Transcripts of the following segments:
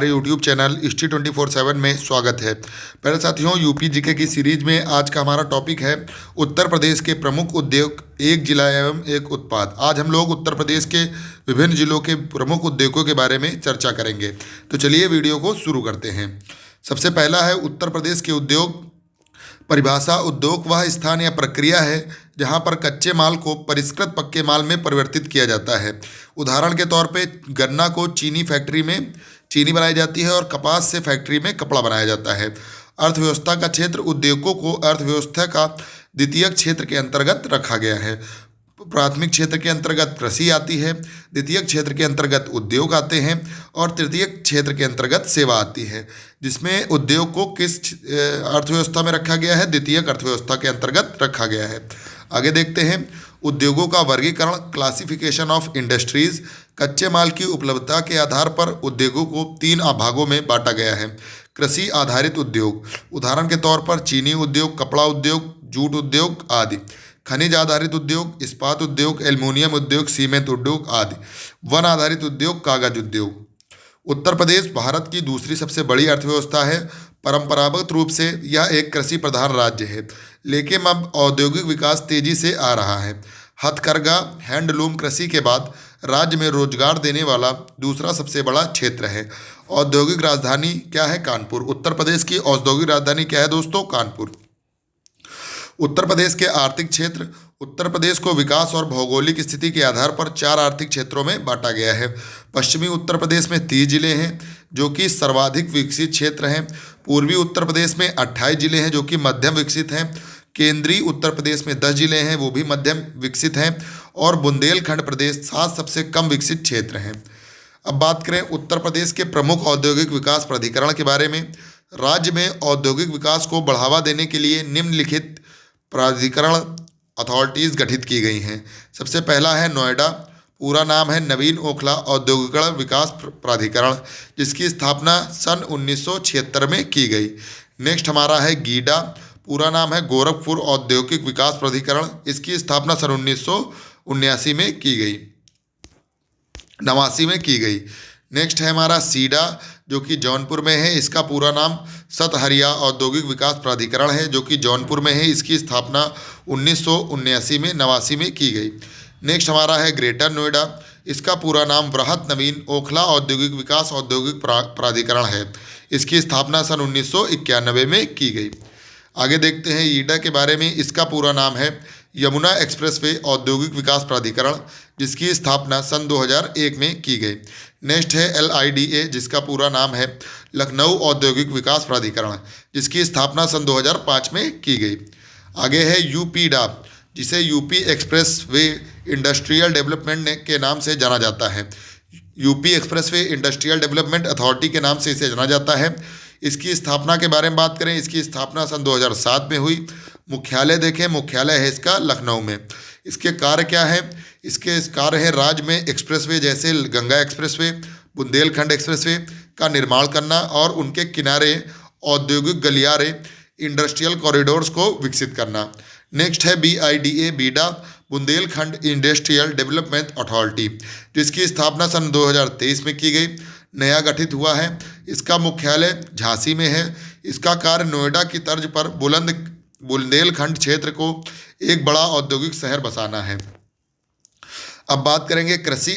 YouTube channel history 24/7 में स्वागत है। पहले साथियों, यूपी जीके की सीरीज में आज का हमारा टॉपिक है उत्तर प्रदेश के प्रमुख उद्योग, एक जिला एवं एक उत्पाद। आज हम लोग उत्तर प्रदेश के विभिन्न जिलों के प्रमुख उद्योगों के बारे में चर्चा करेंगे। तो चलिए वीडियो को शुरू करते हैं। सबसे पहला है उत्तर प्रदेश के उद्योग। परिभाषा: उद्योग वह स्थान या प्रक्रिया है जहां पर कच्चे माल को परिष्कृत पक्के माल में परिवर्तित किया जाता है। उदाहरण के तौर पे गन्ना को चीनी फैक्ट्री में चीनी बनाई जाती है और कपास से फैक्ट्री में कपड़ा बनाया जाता है। अर्थव्यवस्था का क्षेत्र: उद्योगों को अर्थव्यवस्था का द्वितीयक क्षेत्र के अंतर्गत रखा गया है। प्राथमिक क्षेत्र के अंतर्गत कृषि आती है, द्वितीयक क्षेत्र के अंतर्गत उद्योग आते हैं और तृतीयक क्षेत्र के अंतर्गत सेवा आती है। जिसमें उद्योग को किस अर्थव्यवस्था में रखा गया है? द्वितीयक अर्थव्यवस्था के अंतर्गत रखा गया है। आगे देखते हैं उद्योगों का वर्गीकरण। क्लासिफिकेशन ऑफ इंडस्ट्रीज: कच्चे माल की उपलब्धता के आधार पर उद्योगों को 3 भागों में बांटा गया है। कृषि आधारित उद्योग, उदाहरण के तौर पर चीनी उद्योग, कपड़ा उद्योग, जूट उद्योग आदि। खनिज आधारित उद्योग, इस्पात उद्योग, एल्युमिनियम उद्योग, सीमेंट उद्योग आदि। वन आधारित उद्योग, कागज उद्योग। उत्तर प्रदेश भारत की दूसरी सबसे बड़ी अर्थव्यवस्था है। परंपरागत रूप से यह एक कृषि प्रधान राज्य है, लेकिन अब औद्योगिक विकास तेजी से आ रहा है। हथकरघा, हैंडलूम कृषि के बाद राज्य में रोजगार देने वाला दूसरा सबसे बड़ा क्षेत्र है। औद्योगिक राजधानी क्या है? कानपुर। उत्तर प्रदेश की औद्योगिक राजधानी क्या है दोस्तों? कानपुर। उत्तर प्रदेश के आर्थिक क्षेत्र: उत्तर प्रदेश को विकास और भौगोलिक स्थिति के आधार पर 4 आर्थिक क्षेत्रों में बांटा गया है। पश्चिमी उत्तर प्रदेश में 30 जिले हैं जो कि सर्वाधिक विकसित क्षेत्र हैं। पूर्वी उत्तर प्रदेश में 28 जिले हैं जो कि मध्यम विकसित हैं। केंद्रीय उत्तर प्रदेश में 10 जिले हैं, वो भी मध्यम विकसित हैं। और बुंदेलखंड प्रदेश 7 सबसे कम विकसित क्षेत्र हैं। अब बात करें उत्तर प्रदेश के प्रमुख औद्योगिक विकास प्राधिकरण के बारे में। राज्य में औद्योगिक विकास को बढ़ावा देने के लिए निम्नलिखित प्राधिकरण अथॉरिटीज़ गठित की गई हैं। सबसे पहला है नोएडा, पूरा नाम है नवीन ओखला औद्योगिक विकास प्राधिकरण, जिसकी स्थापना सन 1976 में की गई। नेक्स्ट हमारा है गीडा, पूरा नाम है गोरखपुर औद्योगिक विकास प्राधिकरण, इसकी स्थापना सन 1979 में की गई, 89 में की गई। नेक्स्ट है हमारा सीडा जो कि जौनपुर में है, इसका पूरा नाम सतहरिया औद्योगिक विकास प्राधिकरण है जो कि जौनपुर में है, इसकी स्थापना 1979 में 89 में की गई। नेक्स्ट हमारा है ग्रेटर नोएडा, इसका पूरा नाम बृहत नवीन ओखला औद्योगिक विकास औद्योगिक प्राधिकरण है, इसकी स्थापना सन 1991 में की गई। आगे देखते हैं ईडा के बारे में। इसका पूरा नाम है यमुना एक्सप्रेसवे औद्योगिक विकास प्राधिकरण, जिसकी स्थापना सन 2001 में की गई। नेक्स्ट है LIDA, जिसका पूरा नाम है लखनऊ औद्योगिक विकास प्राधिकरण, जिसकी स्थापना सन 2005 में की गई। आगे है यूपीडा, जिसे UP express way industrial development के नाम से जाना जाता है। UP express way industrial development authority के नाम से इसे जाना जाता है। इसकी स्थापना के बारे में बात करें, इसकी स्थापना सन 2007 में हुई। मुख्यालय देखें, मुख्यालय है इसका लखनऊ में। इसके कार्य क्या है? इसके कार्य है राज्य में एक्सप्रेसवे जैसे गंगा एक्सप्रेसवे, बुंदेलखंड एक्सप्रेसवे का निर्माण करना और उनके किनारे औद्योगिक गलियारे, इंडस्ट्रियल कॉरिडोर्स को विकसित करना। नेक्स्ट है BIDA, BIDA Bundelkhand industrial development authority, जिसकी स्थापना सन 2023 में की गई, नया गठित हुआ है। इसका मुख्यालय झांसी में है। इसका कार्य नोएडा की तर्ज पर बुंदेलखंड क्षेत्र को एक बड़ा औद्योगिक शहर बसाना है। अब बात करेंगे कृषि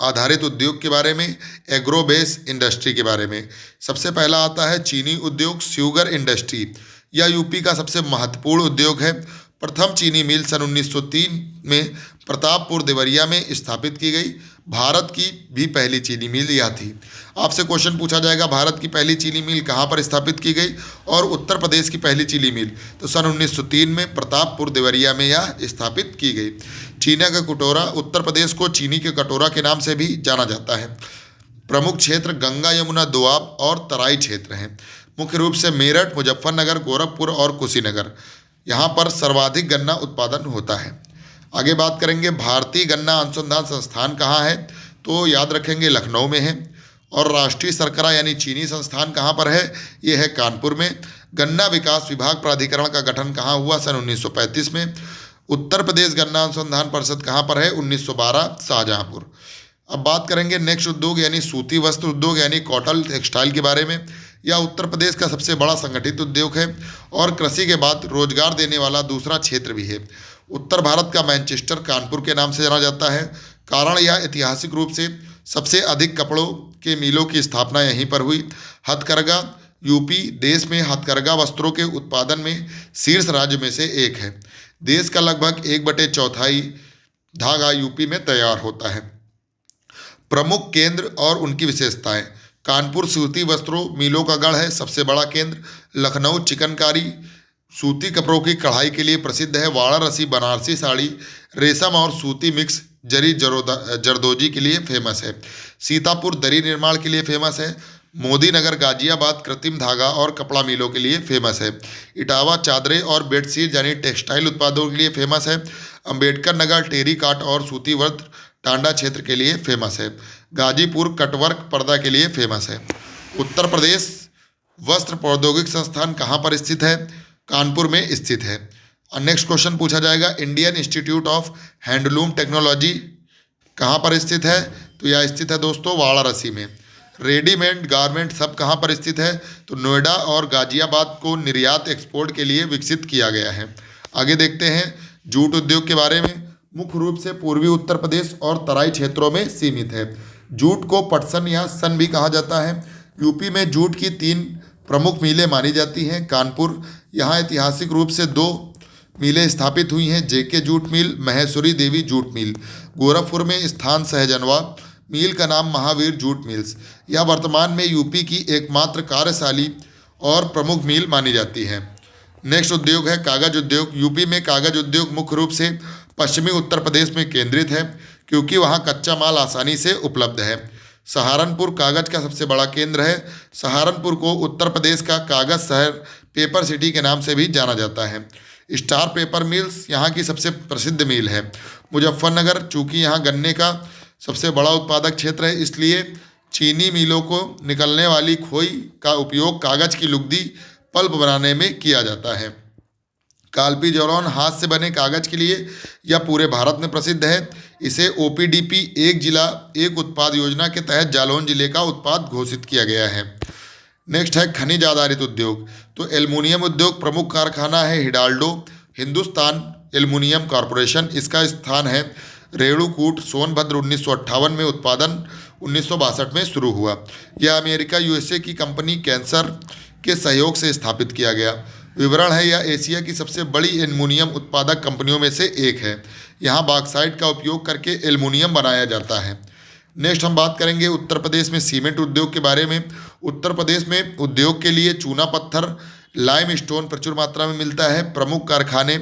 आधारित उद्योग के बारे में, एग्रो बेस इंडस्ट्री के बारे में। सबसे पहला आता है चीनी उद्योग, शुगर इंडस्ट्री। यह यूपी का सबसे महत्वपूर्ण उद्योग है। प्रथम चीनी मिल सन 1903 में प्रतापपुर देवरिया में स्थापित की गई। भारत की भी पहली चीनी मिल यह थी। आपसे क्वेश्चन पूछा जाएगा भारत की पहली चीनी मिल कहाँ पर स्थापित की गई और उत्तर प्रदेश की पहली चीनी मिल, तो सन 1903 में प्रतापपुर देवरिया में यह स्थापित की गई। चीनी का कटोरा: उत्तर प्रदेश को चीनी के कटोरा के नाम से भी जाना जाता है। प्रमुख क्षेत्र गंगा यमुना दोआब और तराई क्षेत्र हैं। मुख्य रूप से मेरठ, मुजफ्फरनगर, गोरखपुर और कुशीनगर, यहाँ पर सर्वाधिक गन्ना उत्पादन होता है। आगे बात करेंगे भारतीय गन्ना अनुसंधान संस्थान कहाँ है, तो याद रखेंगे लखनऊ में है। और राष्ट्रीय शर्करा यानी चीनी संस्थान कहाँ पर है? ये है कानपुर में। गन्ना विकास विभाग प्राधिकरण का गठन कहाँ हुआ? सन 1935 में। उत्तर प्रदेश गन्ना अनुसंधान परिषद कहाँ पर है? 1912, शाहजहाँपुर। अब बात करेंगे नेक्स्ट उद्योग यानी सूती वस्त्र उद्योग यानी कॉटन टेक्सटाइल के बारे में। यह उत्तर प्रदेश का सबसे बड़ा संगठित उद्योग है और कृषि के बाद रोजगार देने वाला दूसरा क्षेत्र भी है। उत्तर भारत का मैनचेस्टर कानपुर के नाम से जाना जाता है, कारण यह ऐतिहासिक रूप से सबसे अधिक कपड़ों के मिलों की स्थापना यहीं पर हुई। हथकरघा यूपी देश में हथकरघा वस्त्रों के उत्पादन में शीर्ष राज्य में से एक है। देश का लगभग 1/4 धागा यूपी में तैयार होता है। प्रमुख केंद्र और उनकी विशेषताएं। कानपुर सूती वस्त्रों मिलों का गढ़ है, सबसे बड़ा केंद्र। लखनऊ चिकनकारी सूती कपड़ों की कढ़ाई के लिए प्रसिद्ध है। वाराणसी बनारसी साड़ी, रेशम और सूती मिक्स जरी जरदोजी के लिए फेमस है। सीतापुर दरी निर्माण के लिए फेमस है। मोदी नगर गाजियाबाद कृत्रिम धागा और कपड़ा मिलों के लिए फेमस है। इटावा चादरें और बेडशीट यानी टेक्सटाइल उत्पादों के लिए फेमस है। अंबेडकर नगर टेरी काट और सूती वस्त्र टांडा क्षेत्र के लिए फेमस है। गाजीपुर कटवर्क पर्दा के लिए फेमस है। उत्तर प्रदेश वस्त्र प्रौद्योगिक संस्थान कहाँ पर स्थित है? कानपुर में स्थित है। नेक्स्ट क्वेश्चन पूछा जाएगा, Indian institute of handloom technology कहाँ पर स्थित है? तो यह स्थित है दोस्तों वाराणसी में। रेडीमेड गारमेंट सब कहाँ पर स्थित है? तो नोएडा और गाजियाबाद को निर्यात एक्सपोर्ट के लिए विकसित किया गया है। आगे देखते हैं जूट उद्योग के बारे में। मुख्य रूप से पूर्वी उत्तर प्रदेश और तराई क्षेत्रों में सीमित है। जूट को पटसन या सन भी कहा जाता है। यूपी में जूट की 3 प्रमुख मिलें मानी जाती हैं। कानपुर, यहाँ ऐतिहासिक रूप से 2 मिलें स्थापित हुई हैं, जेके जूट मिल, महेश्वरी देवी जूट मिल। गोरखपुर में स्थान सहजनवा, मिल का नाम महावीर जूट मिल्स। यह वर्तमान में यूपी की एकमात्र कार्यशाली और प्रमुख मिल मानी जाती है। नेक्स्ट उद्योग है कागज उद्योग। यूपी में कागज उद्योग मुख्य रूप से पश्चिमी उत्तर प्रदेश में केंद्रित है, क्योंकि वहाँ कच्चा माल आसानी से उपलब्ध है। सहारनपुर कागज का सबसे बड़ा केंद्र है। सहारनपुर को उत्तर प्रदेश का कागज शहर पेपर सिटी के नाम से भी जाना जाता है। स्टार पेपर मिल्स यहाँ की सबसे प्रसिद्ध मिल है। मुजफ्फरनगर, चूँकि यहाँ गन्ने का सबसे बड़ा उत्पादक क्षेत्र है, इसलिए चीनी मिलों को निकलने वाली खोई का उपयोग कागज की लुगदी पल्प बनाने में किया जाता है। कालपी जौरौन हाथ से बने कागज के लिए यह पूरे भारत में प्रसिद्ध है। इसे ओपीडीपी एक जिला एक उत्पाद योजना के तहत जालौन जिले का उत्पाद घोषित किया गया है। नेक्स्ट है खनिज आधारित उद्योग। तो एल्युमिनियम उद्योग प्रमुख कारखाना है हिडाल्डो हिंदुस्तान एल्युमिनियम कॉरपोरेशन। इसका स्थान है रेणुकूट। सोनभद्र 1958 में, उत्पादन 1962 में शुरू हुआ। यह अमेरिका यूएसए की कंपनी कैंसर के सहयोग से स्थापित किया गया। विवरण है, यह एशिया की सबसे बड़ी एल्युमिनियम उत्पादक कंपनियों में से एक है। यहाँ बॉक्साइट का उपयोग करके एल्युमिनियम बनाया जाता है। नेक्स्ट हम बात करेंगे उत्तर प्रदेश में सीमेंट उद्योग के बारे में। उत्तर प्रदेश में उद्योग के लिए चूना पत्थर लाइम स्टोन प्रचुर मात्रा में मिलता है। प्रमुख कारखाने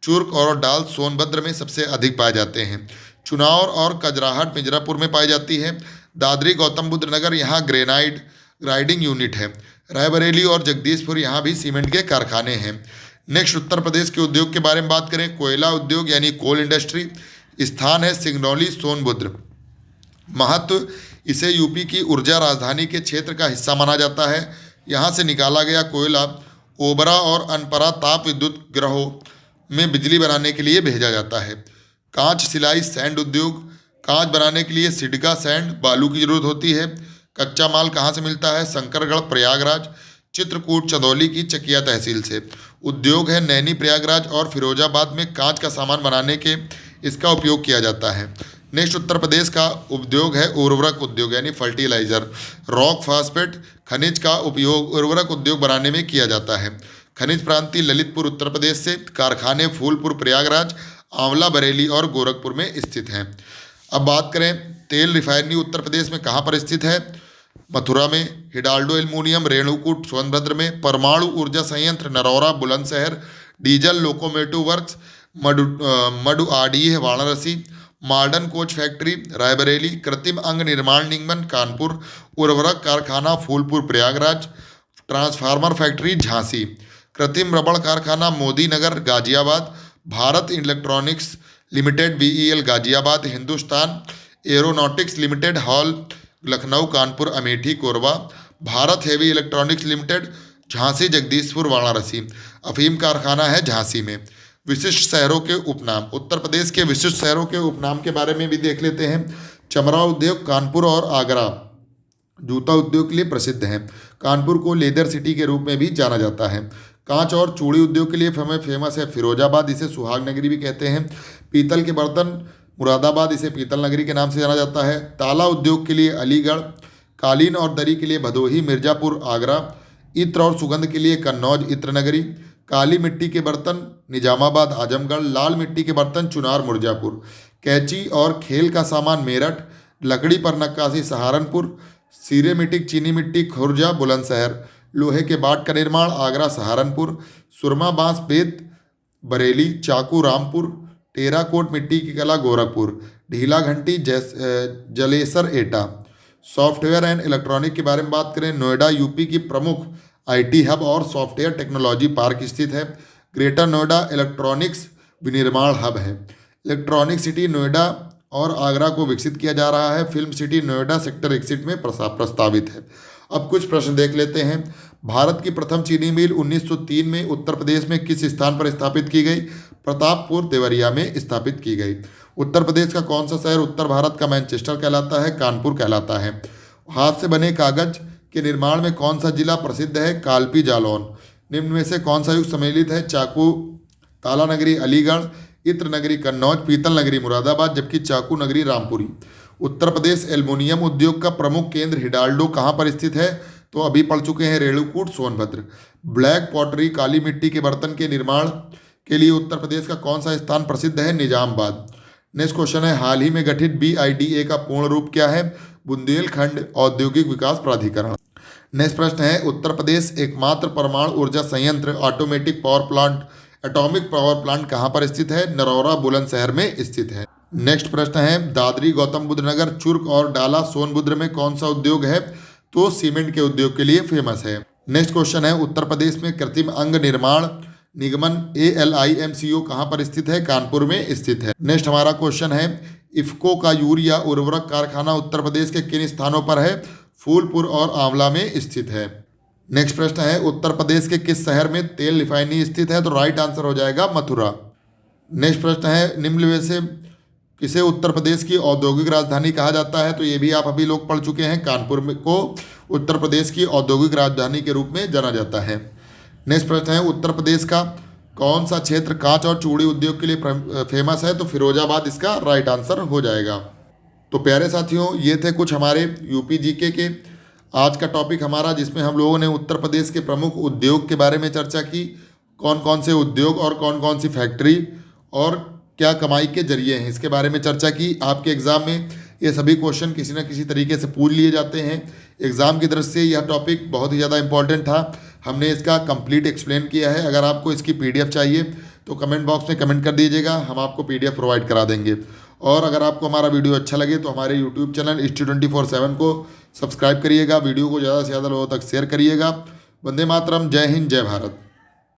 चुर्क और डाल सोनभद्र में सबसे अधिक पाए जाते हैं। चुनाव और कजराहट मिर्जापुर में पाई जाती है। दादरी गौतम बुद्ध नगर यहाँ ग्रेनाइट ग्राइंडिंग यूनिट है। रायबरेली और जगदीशपुर यहाँ भी सीमेंट के कारखाने हैं। नेक्स्ट उत्तर प्रदेश के उद्योग के बारे में बात करें। कोयला उद्योग यानी कोल इंडस्ट्री। स्थान है सिंगरौली सोनभद्र। महत्व, इसे यूपी की ऊर्जा राजधानी के क्षेत्र का हिस्सा माना जाता है। यहाँ से निकाला गया कोयला ओबरा और अनपरा ताप विद्युत ग्रहों में बिजली बनाने के लिए भेजा जाता है। कांच सिलाई सैंड उद्योग। कांच बनाने के लिए सिडका सैंड बालू की जरूरत होती है। कच्चा माल कहाँ से मिलता है? शंकरगढ़ प्रयागराज चित्रकूट चंदौली की चकिया तहसील से। उद्योग है नैनी प्रयागराज और फिरोजाबाद में कांच का सामान बनाने के इसका उपयोग किया जाता है। नेक्स्ट उत्तर प्रदेश का उद्योग है उर्वरक उद्योग यानी फर्टिलाइजर। रॉक फास्फेट खनिज का उपयोग उर्वरक उद्योग बनाने में किया जाता है। खनिज प्रांति ललितपुर उत्तर प्रदेश से। कारखाने फूलपुर प्रयागराज आंवला बरेली और गोरखपुर में स्थित हैं। अब बात करें तेल रिफाइनरी उत्तर प्रदेश में कहाँ पर स्थित है? मथुरा में। हिडाल्डो एल्युमिनियम रेणुकूट सोनभद्र में। परमाणु ऊर्जा संयंत्र Narora Bulandshahr. Diesel locomotive works Maduadih Varanasi. Modern coach factory Raebareli. कृत्रिम अंग निर्माण निगम कानपुर। उर्वरक कारखाना फूलपुर प्रयागराज। Transformer factory Jhansi. कृत्रिम रबड़ कारखाना Modi Nagar Ghaziabad. Bharat electronics limited BEL Ghaziabad. Hindustan aeronautics limited HAL Lucknow Kanpur Amethi Korba. Bharat heavy electronics limited Jhansi Jagdishpur Varanasi. अफीम कारखाना है झांसी में। विशिष्ट शहरों के उपनाम। उत्तर प्रदेश के विशिष्ट शहरों के उपनाम के बारे में भी देख लेते हैं। चमड़ा उद्योग कानपुर और आगरा जूता उद्योग के लिए प्रसिद्ध हैं। कानपुर को लेदर सिटी के रूप में भी जाना जाता है। कांच और चूड़ी उद्योग के लिए फेमस है फिरोजाबाद, इसे सुहाग नगरी भी कहते हैं। पीतल के बर्तन मुरादाबाद, इसे पीतल नगरी के नाम से जाना जाता है। ताला उद्योग के लिए अलीगढ़, कालीन और दरी के लिए भदोही, मिर्जापुर, आगरा। इत्र और सुगंध के लिए कन्नौज, इत्र नगरी। काली मिट्टी के बर्तन निजामाबाद, आजमगढ़। लाल मिट्टी के बर्तन चुनार, मिर्जापुर। कैंची और खेल का सामान मेरठ। लकड़ी पर नक्काशी सहारनपुर। सिरेमिटिक चीनी मिट्टी खुर्जा, बुलंदशहर। लोहे के बाट का निर्माण आगरा, सहारनपुर। सुरमा बांस बेत बरेली। चाकू रामपुर। टेराकोट मिट्टी की कला गोरखपुर। ढीला घंटी जलेसर एटा। सॉफ्टवेयर एंड इलेक्ट्रॉनिक के बारे में बात करें, नोएडा यूपी की प्रमुख आईटी हब और सॉफ्टवेयर टेक्नोलॉजी पार्क स्थित है। ग्रेटर नोएडा इलेक्ट्रॉनिक्स विनिर्माण हब है। इलेक्ट्रॉनिक सिटी नोएडा और आगरा को विकसित किया जा रहा है। फिल्म सिटी नोएडा सेक्टर 61 में प्रस्तावित है। अब कुछ प्रश्न देख लेते हैं। भारत की प्रथम चीनी मिल 1903 में उत्तर प्रदेश में किस स्थान पर स्थापित की गई? प्रतापपुर देवरिया में स्थापित की गई। उत्तर प्रदेश का कौन सा शहर उत्तर भारत का मैनचेस्टर कहलाता है? कानपुर कहलाता है। हाथ से बने कागज के निर्माण में कौन सा जिला प्रसिद्ध है? कालपी जालौन। निम्न में से कौन सा युग सम्मिलित है? चाकू ताला नगरी अलीगढ़, इत्र नगरी कन्नौज, पीतल नगरी मुरादाबाद, जबकि चाकू नगरी रामपुरी। उत्तर प्रदेश एल्युमिनियम उद्योग का प्रमुख केंद्र हिडाल्डो कहाँ पर स्थित है? तो अभी पढ़ चुके हैं, रेणुकूट, सोनभद्र। ब्लैक पॉटरी काली मिट्टी के बर्तन के निर्माण के लिए उत्तर प्रदेश का कौन सा स्थान प्रसिद्ध है? निजामाबाद। नेक्स्ट क्वेश्चन है, हाल ही में गठित BIDA का पूर्ण रूप क्या है? बुंदेलखंड औद्योगिक विकास प्राधिकरण। नेक्स्ट प्रश्न है, उत्तर प्रदेश एकमात्र परमाणु ऊर्जा संयंत्र एटॉमिक पावर प्लांट कहाँ पर स्थित है? नरौरा, बुलंदशहर में स्थित है। नेक्स्ट प्रश्न है, दादरी, गौतम बुद्ध नगर, चुर्क और डाला सोनभद्र में कौन सा उद्योग है? तो सीमेंट के उद्योग के लिए फेमस है। नेक्स्ट क्वेश्चन है, उत्तर प्रदेश में कृत्रिम अंग निर्माण निगमन ALIMCO कहाँ पर स्थित है? कानपुर में स्थित है। नेक्स्ट हमारा क्वेश्चन है, इफ्को का यूरिया उर्वरक कारखाना उत्तर प्रदेश के किन स्थानों पर है? फूलपुर और आंवला में स्थित है। नेक्स्ट प्रश्न है, उत्तर प्रदेश के किस शहर में तेल रिफाइनरी स्थित है? तो राइट आंसर हो जाएगा मथुरा। नेक्स्ट प्रश्न है, निम्न में से किसे उत्तर प्रदेश की औद्योगिक राजधानी कहा जाता है? तो ये भी आप अभी लोग पढ़ चुके हैं, कानपुर में को उत्तर प्रदेश की औद्योगिक राजधानी के रूप में जाना जाता है। नेक्स्ट प्रश्न है, उत्तर प्रदेश का कौन सा क्षेत्र कांच और चूड़ी उद्योग के लिए फेमस है? तो फिरोजाबाद इसका राइट आंसर हो जाएगा। तो प्यारे साथियों, ये थे कुछ हमारे यूपी जीके के आज का टॉपिक हमारा, जिसमें हम लोगों ने उत्तर प्रदेश के प्रमुख उद्योग के बारे में चर्चा की। कौन कौन से उद्योग और कौन कौन सी फैक्ट्री और क्या कमाई के जरिए हैं, इसके बारे में चर्चा की। आपके एग्ज़ाम में ये सभी क्वेश्चन किसी न किसी तरीके से पूछ लिए जाते हैं। एग्ज़ाम की दृष्टि से यह टॉपिक बहुत ही ज़्यादा इंपॉर्टेंट था। हमने इसका कंप्लीट एक्सप्लेन किया है। अगर आपको इसकी PDF चाहिए तो कमेंट बॉक्स में कमेंट कर दीजिएगा, हम आपको PDF प्रोवाइड करा देंगे। और अगर आपको हमारा वीडियो अच्छा लगे तो हमारे यूट्यूब चैनल History24/7 को सब्सक्राइब करिएगा। वीडियो को ज़्यादा से ज़्यादा लोगों तक शेयर करिएगा। वंदे मातरम, जय हिंद, जय भारत।